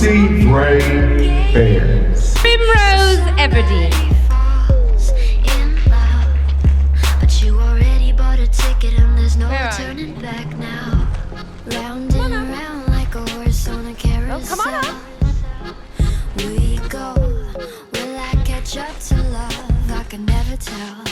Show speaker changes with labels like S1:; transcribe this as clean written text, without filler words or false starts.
S1: Lucy Gray Bears.
S2: Primrose Everdeen.
S3: But you already bought a ticket and there's no
S2: Where are
S3: turning back now. Round and around like a horse on a carousel.
S2: Oh, come on up.
S3: We go. Will I catch up to love? I can never tell.